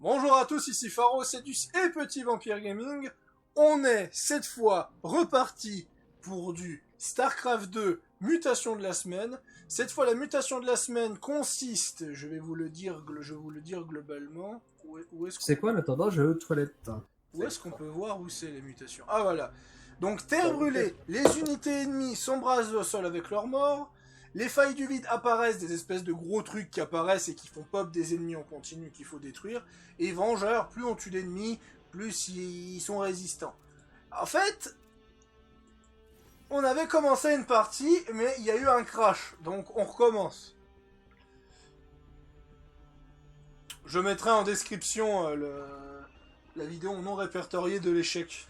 Bonjour à tous, ici Pharo, Cédus et Petit Vampire Gaming. On est cette fois reparti pour du StarCraft 2 mutation de la semaine. Cette fois, la mutation de la semaine consiste, je vais vous le dire globalement. Où est-ce C'est quoi en attendant, je vais aux toilettes. Où est-ce qu'on peut voir où c'est les mutations? Ah voilà. Donc terre brûlée, les unités ennemies s'embrasent au sol avec leurs morts. Les failles du vide apparaissent, des espèces de gros trucs qui apparaissent et qui font pop des ennemis en continu qu'il faut détruire. Et vengeurs, plus on tue d'ennemis, plus ils sont résistants. En fait, on avait commencé une partie, mais il y a eu un crash, donc on recommence. Je mettrai en description la vidéo non répertoriée de l'échec.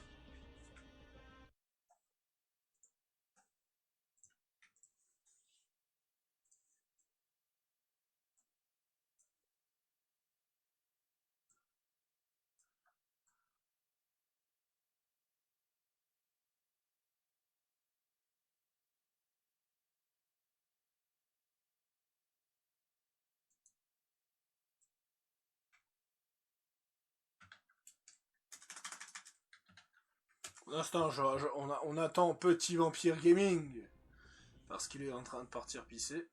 Pour l'instant, on attend Petit Vampire Gaming, parce qu'il est en train de partir pisser.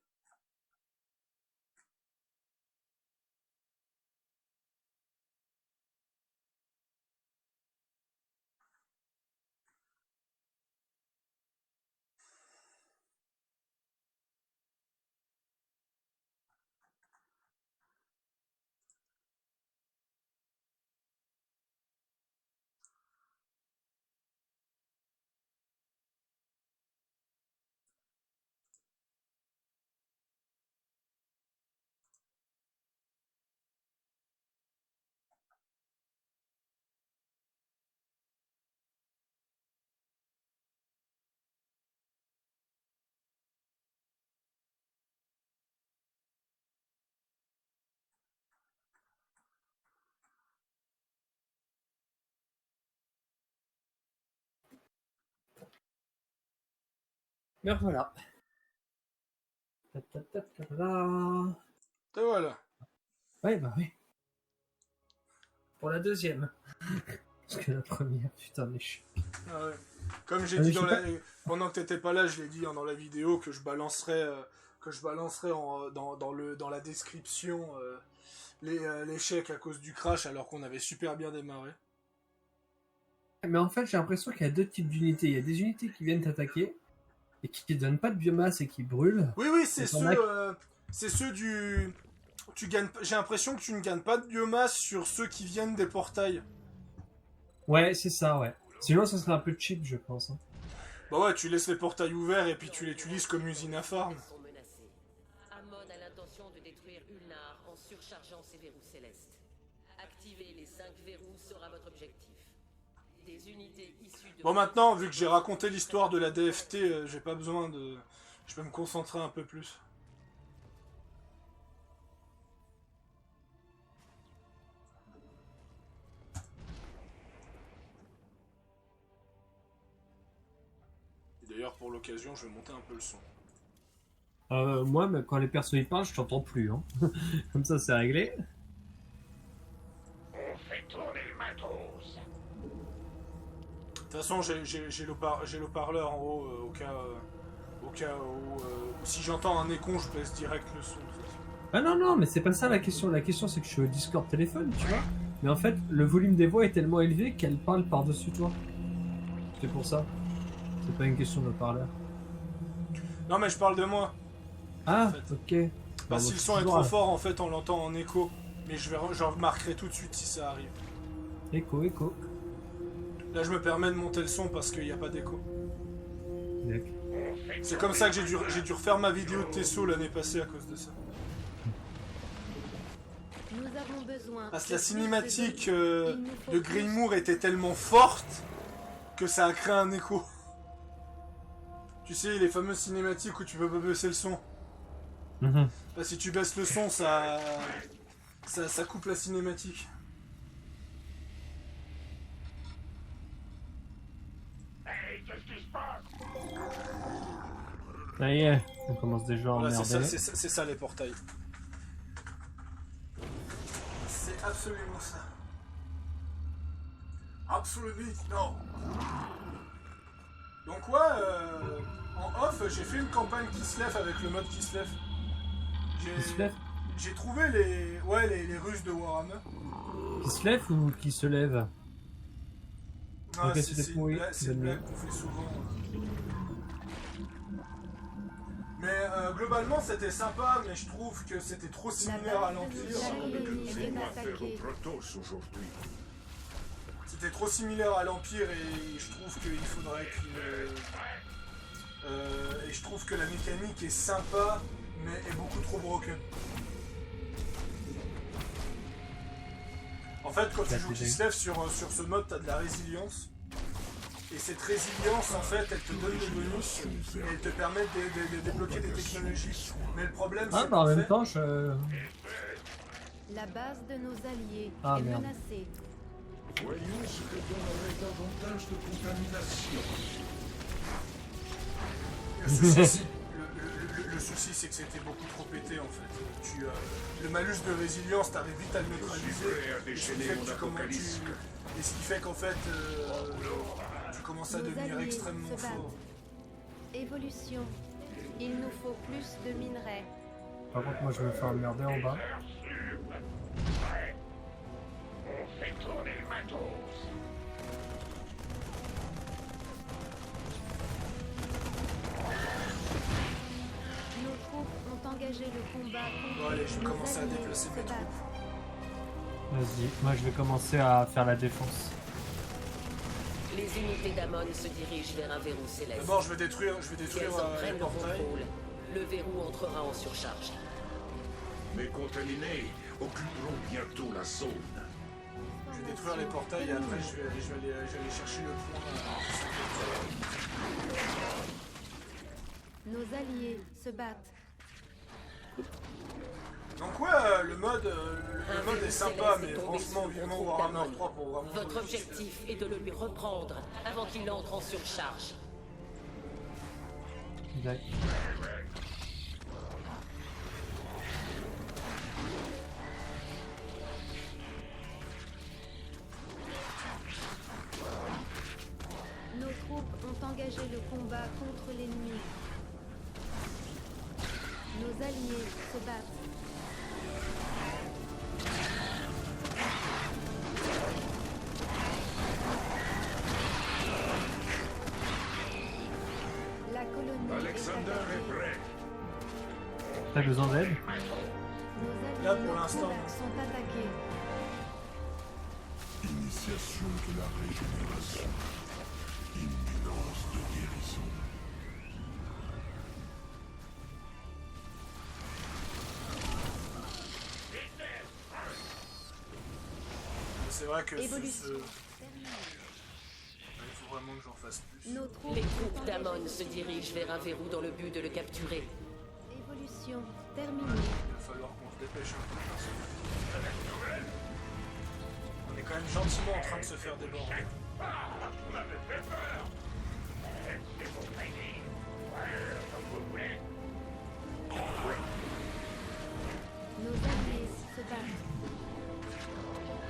Mais voilà. Et voilà. Ouais, bah oui. Pour la deuxième. Parce que la première, putain, mais je... Ah ouais. Comme j'ai Ah, dit mais pendant que t'étais pas là, je l'ai dit dans la vidéo que je balancerai dans la description l'échec à cause du crash alors qu'on avait super bien démarré. Mais en fait, j'ai l'impression qu'il y a deux types d'unités. Il y a des unités qui viennent t'attaquer et qui donnent pas de biomasse et qui brûlent. Oui, c'est ceux du... J'ai l'impression que tu ne gagnes pas de biomasse sur ceux qui viennent des portails. Ouais, c'est ça, ouais. Sinon, ça serait un peu cheap, je pense. Hein. Bah ouais, tu laisses les portails ouverts et puis tu les utilises comme usine à farm. Amon a l'intention de détruire Ulnar en surchargeant ses verrous célestes. Activer les 5 verrous sera votre objectif. Des unités issues de... Bon, maintenant, vu que j'ai raconté l'histoire de la DFT, j'ai pas besoin de... Je peux me concentrer un peu plus. D'ailleurs, pour l'occasion, je vais monter un peu le son. Moi, mais quand les persos y parlent, je t'entends plus. Hein. Comme ça, c'est réglé. On fait tourner le matos. De toute façon, j'ai l'haut-parleur en haut, au cas où si j'entends un écho, je baisse direct le son. Ah non, mais c'est pas ça la question. La question, c'est que je suis au Discord téléphone, tu vois. Mais en fait, le volume des voix est tellement élevé qu'elle parle par-dessus toi. C'est pour ça. C'est pas une question de parleur. Non, mais je parle de moi. Ah, en fait. ok. Bah, si le son est trop fort, en fait, on l'entend en écho. Mais je remarquerai tout de suite si ça arrive. Écho. Là, je me permets de monter le son parce qu'il n'y a pas d'écho. D'accord. C'est comme ça que j'ai dû refaire ma vidéo de Tesso l'année passée à cause de ça. Nous avons besoin Parce que la cinématique de Greymoor était tellement forte que ça a créé un écho. Tu sais, les fameuses cinématiques où tu peux pas baisser le son. Mhm. Bah, si tu baisses le son, ça coupe la cinématique. Hey, qu'est-ce qui se passe? Ça y est, on commence déjà à Voilà, emmerder. c'est ça les portails. C'est absolument ça. Absolument, non. Donc ouais, en off, j'ai fait une campagne Kislev avec le mode Kislev. Kislev? J'ai trouvé les Russes de Warhammer. Qui se lève ou qui se lève? Ah, Ok, c'est une oui, blague, bonne qu'on fait souvent. Mais globalement c'était sympa, mais je trouve que c'était trop similaire à l'Empire. C'était trop similaire à l'Empire et je trouve qu'il faudrait et je trouve que la mécanique est sympa, mais est beaucoup trop broken. En fait, quand tu joues Kislev sur ce mode, t'as de la résilience. Et cette résilience, en fait, elle te donne des bonus et elle te permet de débloquer des technologies. Mais le problème, c'est en même temps, je... La base de nos alliés Ah, est merde. menacée. Voyons ce que donnerait davantage de contamination. Le souci, c'est que c'était beaucoup trop pété, en fait. Le malus de résilience, t'arrives vite à le neutraliser. Et ce qui fait qu'en fait, tu commences à Nos devenir alliés extrêmement se battent. fort. Évolution. Il nous faut plus de minerais. Par contre, moi, je vais me faire emmerder en bas. On fait tourner le matos. Nos troupes ont engagé le combat contre Bon, allez, je vais nos commencer à alliés déplacer se mes battent. troupes. Vas-y, moi, je vais commencer à faire la défense. Les unités d'Amon se dirigent vers un verrou céleste. D'abord, je vais détruire Si elles les en prennent le portails. contrôle, le verrou entrera en surcharge. Mais contaminés occuperont bientôt la zone. Je vais détruire les portails et après, je vais aller chercher le point. Nos alliés se battent. Donc ouais, le mode est sympa, mais franchement, vivement Warhammer 3 pour vraiment... Votre objectif est de le lui reprendre avant qu'il n'entre en surcharge. D'accord. Nos troupes ont engagé le combat contre l'ennemi. Nos alliés se battent. La colonie Alexander est attaquée. est prêt. T'as besoin d'aide? Nos alliés Là, pour l'instant, locaux sont attaqués. Initiation de la régénération. Imminence de guérison. C'est vrai que Évolution. il faut vraiment que j'en fasse plus. Nos troupes Les ont troupes engagé d'Amon le se dirigent vers un verrou dans le but de le capturer. Évolution terminée. Il va falloir qu'on se dépêche un peu. On est quand même gentiment en train de se faire déborder. Nos alliés se battent.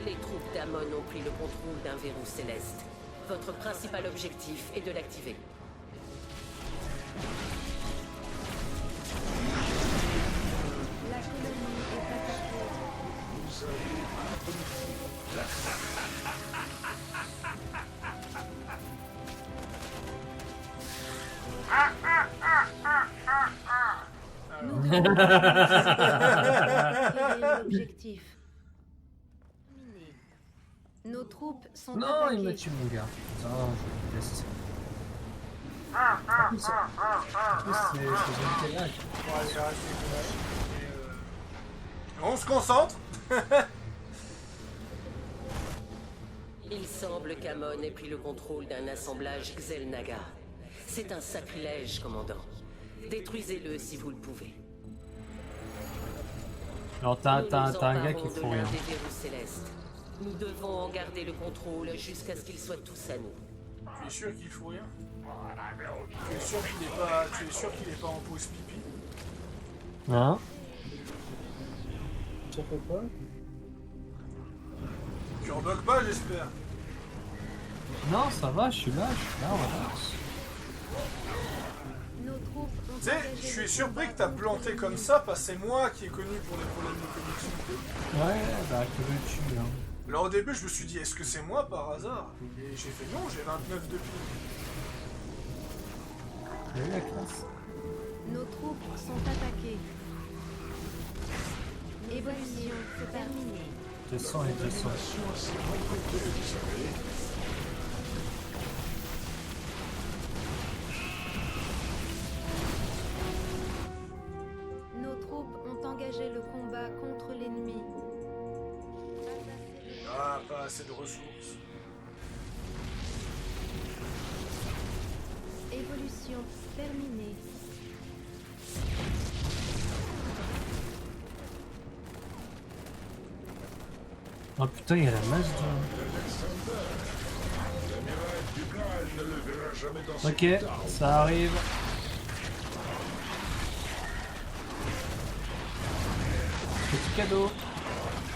Les troupes d'Amon ont pris le contrôle d'un verrou céleste. Votre principal objectif est de l'activer. La colonie est attaquée. Nous devons acquérir l'objectif. Terminé. Nos troupes sont Non, attaquées. il m'a tué, mon gars. Non, je déteste. En plus, c'est une lag. Bon, allez, arrête les conneries. Et, on se concentre. Il semble qu'Amon ait pris le contrôle d'un assemblage Xelnaga. C'est un sacrilège, commandant. Détruisez-le si vous le pouvez. Alors, Nous t'as nous un gars emparons qui de fout l'un rien. des verrous célestes. Nous devons en garder le contrôle jusqu'à ce qu'ils soient tous à nous. Tu es sûr qu'il faut rien? Tu es sûr qu'il est pas en pause pipi? Hein? Ça fait quoi? rebug pas, j'espère. Non, ça va, je suis là, relax. Nos troupes ont Tu sais, engagé je suis le surpris combat que t'as contre planté l'ennemi. comme ça, parce que c'est moi qui est connu pour les problèmes de connexion. Ouais, bah que veux-tu, hein. Alors au début, je me suis dit, est-ce que c'est moi par hasard? Et j'ai fait non, j'ai 29 de ping. T'as vu la classe? Nos troupes sont attaquées. Évolution terminée. 200 et 200. Animation assez rencontrée, vous savez. Nos troupes ont engagé le combat contre l'ennemi. Ah, pas assez de ressources. Évolution terminée. Oh putain, il y a la masse de... Alexander, l'amiral Dugal ne le verra jamais dans son Ok, état. ça arrive. Petit cadeau.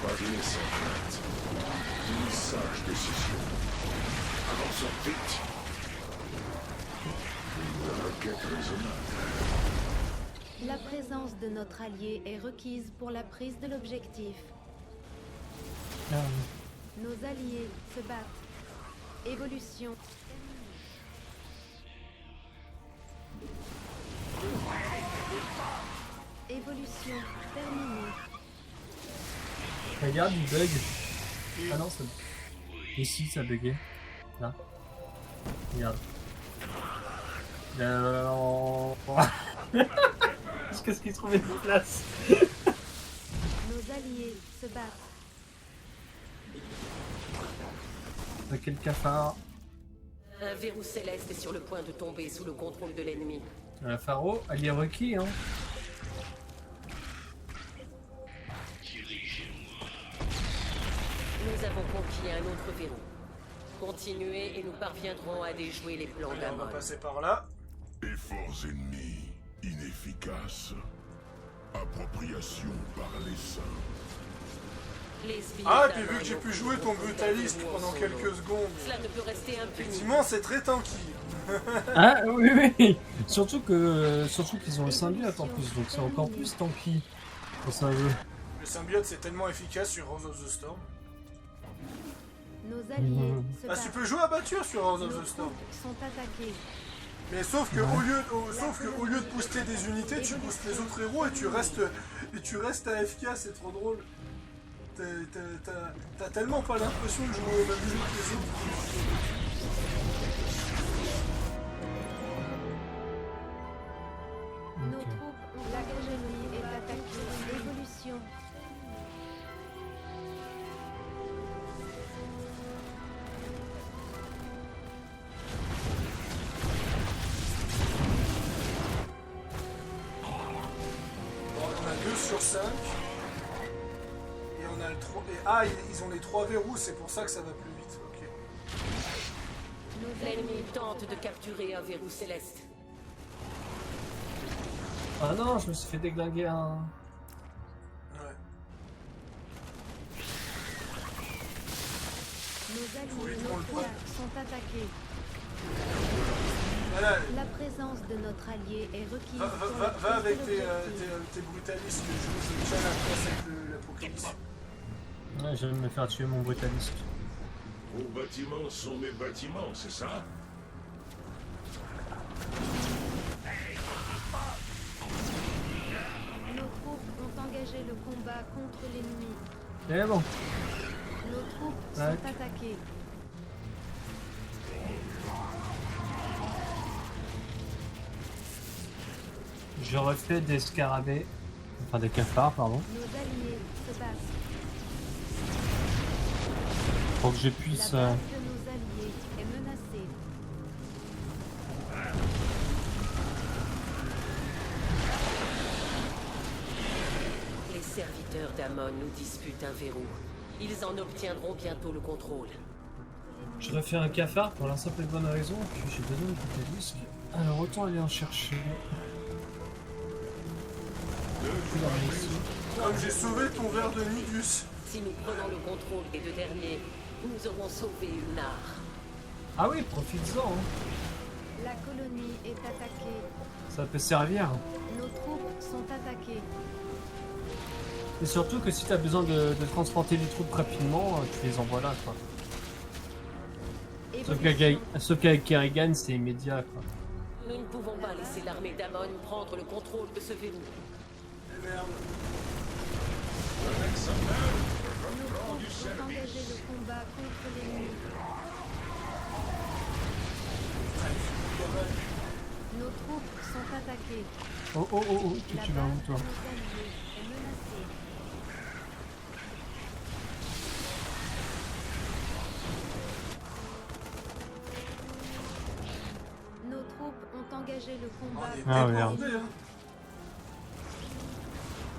Parier sans crainte. Une sage décision. Avançons vite. Une requête raisonnable. La présence de notre allié est requise pour la prise de l'objectif. Ah, Nos alliés se battent. Évolution. Évolution terminée. regarde, il bug. Ah non, ça... Ici, ça buguait. Là. Regarde. Qu'est-ce qu'il trouvait de place? Nos alliés se battent. T'as quel cafard? Un verrou céleste est sur le point de tomber sous le contrôle de l'ennemi. Un pharaon, allié requis, hein. Nous avons conquis un autre verrou. Continuez et nous parviendrons à déjouer les plans Allez, on va d'Amon. passer par là. Efforts ennemis, inefficaces. Appropriation par les saints. Les sbires Ah, et puis d'Amon vu que j'ai ont pu pris jouer le ton contrôle d'un brutaliste verrou en pendant son quelques nom. secondes, Cela ne peut rester impuni. effectivement, c'est très tanky. Ah oui, oui. Surtout qu'ils ont le symbiote en plus, donc c'est encore plus tanky dans ce jeu. Le symbiote, c'est tellement efficace sur Rose of the Storm. Nos alliés se Ah, battent. tu peux jouer à batture sur Rose Nos of the Storm. troupes sont attaquées. Mais sauf que au lieu de booster des unités, tu boostes les autres héros et tu restes AFK, c'est trop drôle. T'as tellement pas l'impression de jouer au même jeu que les autres. Nos troupes ont engagé l'ennemi est attaqué. Évolution. Bon, on a 2 sur 5. Et on a le 3. Et ah, ils ont les 3 verrous, c'est pour ça que ça va plus vite. Ok. Nos L'ennemi tente de capturer un verrou céleste. Ah non, je me suis fait déglinguer un... Ouais. Nos alliés Oui, nos on le troupes sont attaqués. Voilà, La présence de notre allié est requise. va, pour va- la va prise avec de tes l'objectif. brutalistes, je tiens la place avec l'apocalypse. Ouais, je vais me faire tuer mon brutaliste. Vos bâtiments sont mes bâtiments, c'est ça? Nos troupes ont engagé le combat contre l'ennemi. Mais bon, Nos troupes Ouais. sont attaquées. je refais des scarabées. Enfin, des cafards, pardon. Nos alliés se battent. Pour que je La puisse... base de nos alliés est menacée. Les serviteurs d'Amon nous disputent un verrou. Ils en obtiendront bientôt le contrôle. Je refais un cafard pour la simple et bonne raison que j'ai besoin de brutalisque. Alors autant aller en chercher. Comme j'ai sauvé ton verre de Nidus. Si nous prenons le contrôle des deux derniers, Nous aurons sauvé Ulnar. Ah oui, profites-en. Hein. La colonie est attaquée. Ça peut servir. Nos troupes sont attaquées. Et surtout que si t'as besoin de transporter des troupes rapidement, tu les envoies là, quoi. Sauf qu'avec Kerrigan, c'est immédiat, quoi. Nous ne pouvons pas laisser l'armée d'Amon prendre le contrôle de ce verrou. Et merde. Alexander, Nos reprends du troupes ont engagé service. le combat contre l'ennemi. Nos troupes sont attaquées. Oh, oh, oh, oh, tu vas où, toi? Nos alliés est menacée. Nos troupes ont engagé le combat. On est Ah, merde. débordés, hein.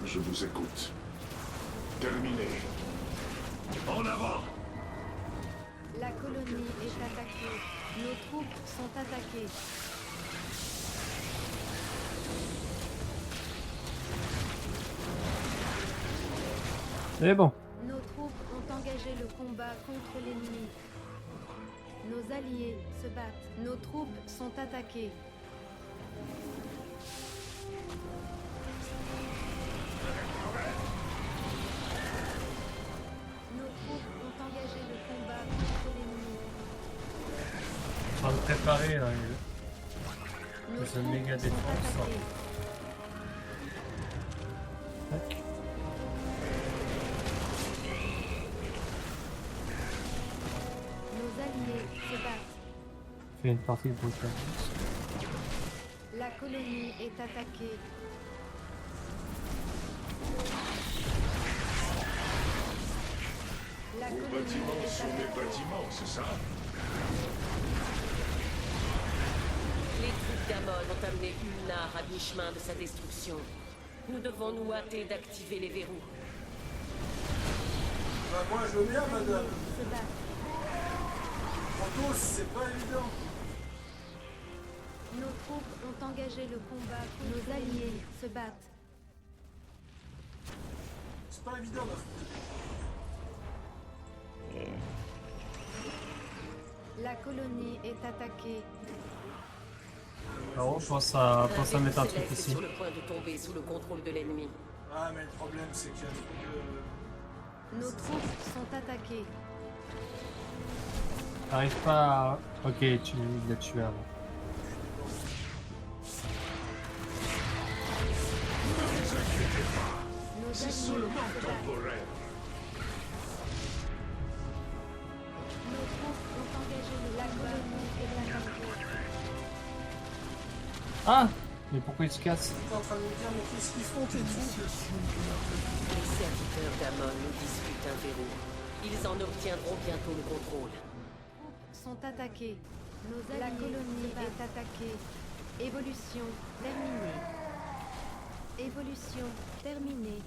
Je vous écoute. Terminé. En avant. La colonie est attaquée. Nos troupes sont attaquées. Mais bon. Nos troupes ont engagé le combat contre l'ennemi. Nos alliés se battent. Nos troupes sont attaquées. Nos troupes ont engagé le combat contre l'ennemi. En train de préparer, là. Nos C'est une troupes méga sont défense, ça. attaquées. Tac. Nos alliés se battent. Fais une partie de brutale. La colonie est attaquée. La Vos colonie bâtiments est sont des attaquée. bâtiments, c'est ça? Les troupes d'Amon ont amené Ulnar à mi-chemin de sa destruction. Nous devons nous hâter d'activer les verrous. Bah, moi, je veux bien, madame. Se battent. Protos, c'est pas évident. Nos troupes ont engagé le combat. Nos alliés se battent. C'est pas évident d'affronter. La colonie est attaquée. Alors, je pense à mettre un truc Céleste est ici. sur le point de tomber sous le contrôle de l'ennemi. Ah, mais le problème, c'est qu'il y a trop de... Nos troupes sont attaquées. T'arrives pas à... Ok, tu l'as tué avant. Nos C'est alliés seulement se battent. temporaire. Nos troupes ont engagé le colonie est attaquée. Ah! Mais pourquoi il se casse? T'es en train de me dire, mais qu'est-ce qu'ils font, tes troupes? Les serviteurs d'Amon nous disputent un verrou. Ils en obtiendront bientôt le contrôle. Sont attaqués. Nos alliés la colonie est attaquée. Évolution terminée. Évolution terminée.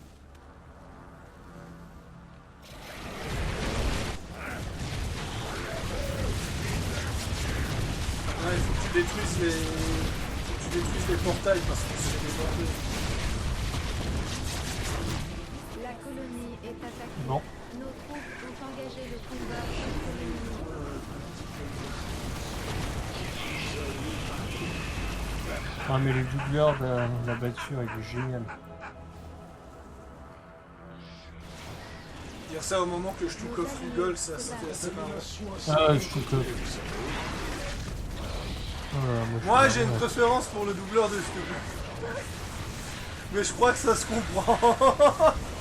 Ouais, il faut que tu détruises les... faut que tu détruises les portails parce que c'est débordé. La colonie est attaquée. Bon. Nos troupes ont engagé le combat contre l'ennemi. Ah, mais le doubleur de la voiture, il est génial. Dire ça au moment que Shtukov rigole, ça c'était assez marrant. Ah, je trouve que... Moi j'ai une préférence pour le doubleur de Shtukov. Mais je crois que ça se comprend.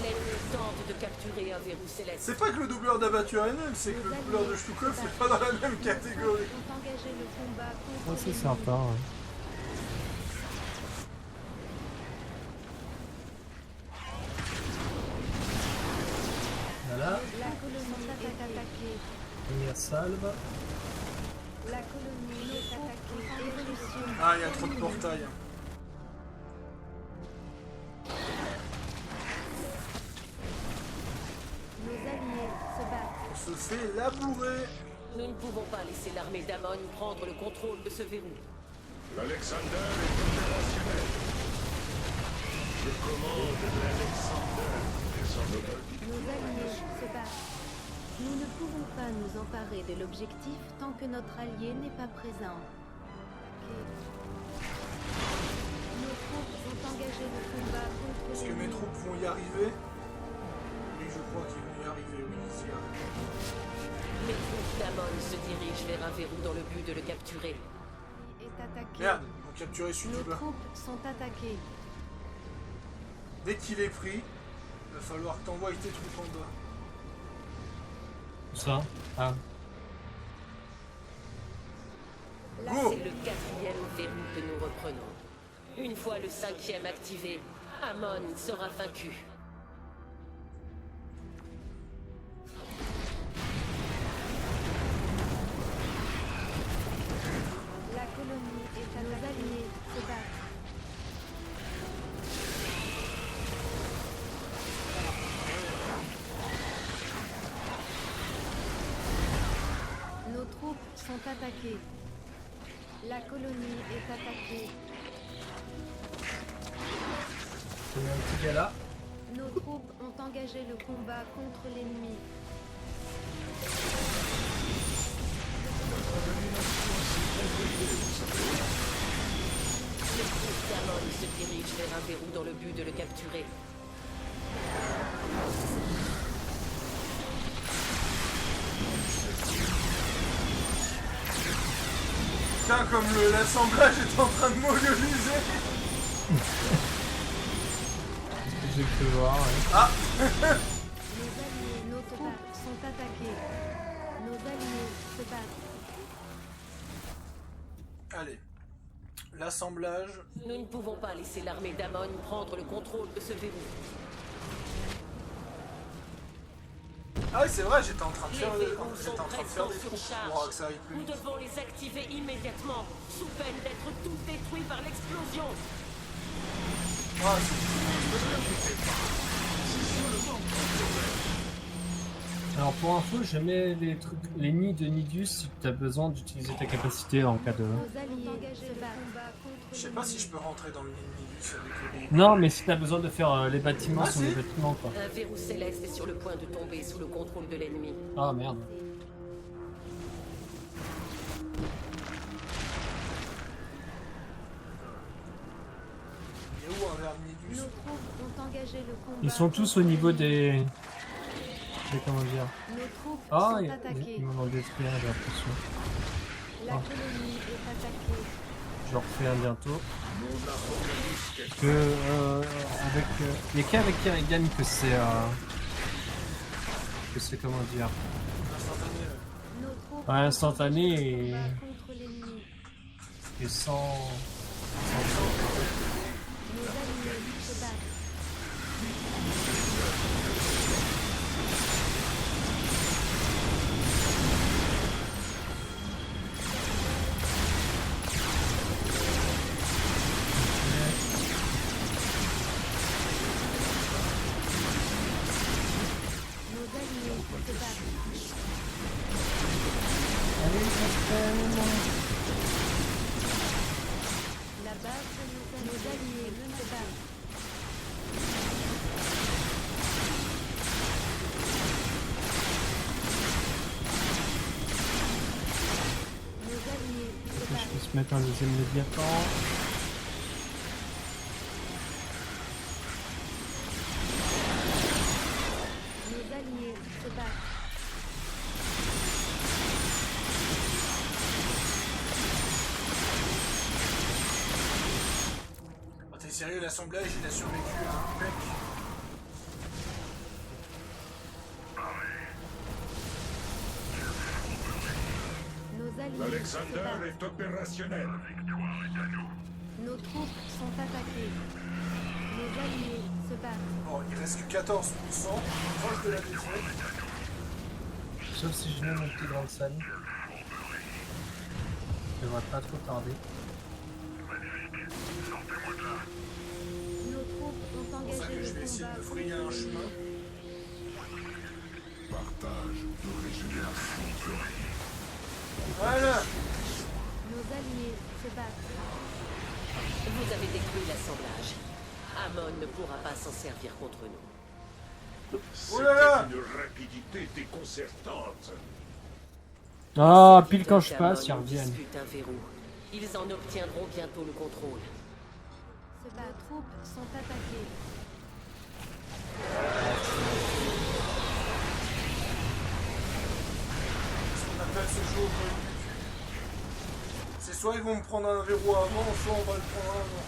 L'ennemi tente de capturer un verrou céleste. C'est pas que le doubleur d'Avature est nul, c'est que le doubleur de Shtukov c'est pas dans la même catégorie. Ont engagé le combat contre Ah, c'est l'ennemi. sympa. Ouais. Voilà, La colonie est attaquée. première salve. La colonie est attaquée. Évolution. Ah, il y a trop de portails. Nos alliés se battent. On se fait labourer. Nous ne pouvons pas laisser l'armée d'Amon prendre le contrôle de ce verrou. L'Alexander est opérationnel. Je commande l'Alexander et son hôtel. Nos alliés se battent. Nous ne pouvons pas nous emparer de l'objectif tant que notre allié n'est pas présent. Nos troupes ont engagé le combat contre Est-ce que mes troupes vont y arriver? Oui, je crois qu'ils vont y arriver, oui, ils y arrivent. Les troupes d'Amon se dirigent vers un verrou dans le but de le capturer. est attaqué. Merde, ils vont capturer celui Nos du bas. troupes sont attaquées. Dès qu'il est pris, il va falloir que t'envoies tes troupes en bas. Où ça? Ah. Là, Go. c'est le 4e verrou que nous reprenons. Une fois le 5e activé, Amon sera vaincu. La colonie est à nos alliés se battent. Nos troupes sont attaquées. La colonie est attaquée. Il y a un petit gars là. Nos troupes ont engagé le combat contre l'ennemi. Les troupes d'Amon se dirigent vers un verrou dans le but de le capturer. Putain, comme l'assemblage est en train de m'organiser. J'ai pu voir, ouais. Ah. Nos troupes sont attaquées. Nos alliés se battent. Allez. L'assemblage. Nous ne pouvons pas laisser l'armée d'Amon prendre le contrôle de ce verrou. Ah oui, c'est vrai, j'étais en train de Les faire, verrous j'étais sont en train de presque faire en des troupes pour surcharge. que ça aille plus Nous vite. devons les activer immédiatement, sous peine d'être tous détruits par l'explosion. Ah, Alors pour info, je mets les nids de Nidus si tu as besoin d'utiliser ta capacité en cas de... Nos alliés se battent. je sais pas si je peux rentrer dans le Minibus avec les... Non, mais si tu as besoin de faire les bâtiments Ah, sur si. les bâtiments quoi. Un verrou céleste est sur le point de tomber sous le contrôle de l'ennemi. Ah merde. Il est où un verre Minibus? Nos troupes ont engagé le combat. Ils sont tous au niveau des... Comment dire? Nos troupes Ah, sont ils attaquées. m'en ont détruit un, j'ai l'impression. La colonie est attaquée. Je leur refais un bientôt. Mon apocalypse est Que avec... Il n'y a qu'avec Kerrigan que c'est... Que c'est comment dire... Instantané. Nos troupes Ouais, instantané ont et... combat contre l'ennemi. Et sans... Nos alliés se battent. Nos alliés se battent. La base de nos alliés se battent. Nos alliés se Je battent. peux se mettre un deuxième Léviathan. Nos alliés se battent. Oh, t'es sérieux, l'assemblage il a survécu, hein, mec. Nos alliés se Alexander battent. est opérationnel. Nos troupes sont attaquées. Nos alliés se battent. Bon, il reste que 14%, proche de la défaite. Sauf si je mets mon petit grande salle. Ça devrait pas trop tarder. Nos troupes ont C'est pour ça engagé que le je vais essayer combat de me frayer un chemin. Partage de régénération. Voilà. Nos alliés se battent. Vous avez détruit l'assemblage. Amon ne pourra pas s'en servir contre nous. Oh là là. C'était une rapidité déconcertante. Ah, pile quand je Les passe, ils Damon reviennent. disputent un verrou. Ils en obtiendront bientôt le contrôle. Les troupes sont attaquées. On appelle ce jeu au point de vue. C'est soit ils vont me prendre un verrou avant, soit on va le prendre avant.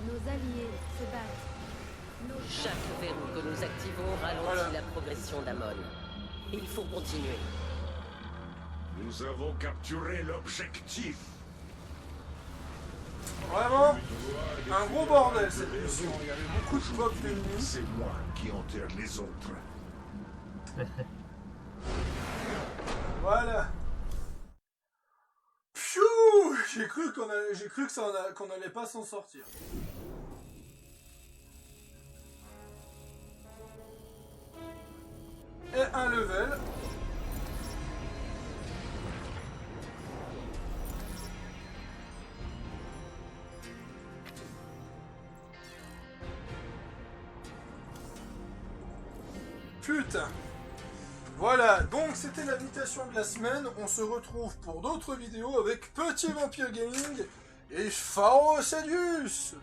Nos alliés se battent. Nos Chaque verrou que nous activons ralentit Voilà. la progression d'Amon. Il faut continuer. Nous avons capturé l'objectif. Vraiment, un gros bordel cette mission. Il y avait beaucoup de pop ennemis. C'est moi qui enterre les autres. Voilà. Pfiou, j'ai cru qu'on allait pas s'en sortir. Et un level. Putain. Voilà, donc c'était l'invitation de la semaine. On se retrouve pour d'autres vidéos avec Petit Vampire Gaming et Pharaoh Sadius.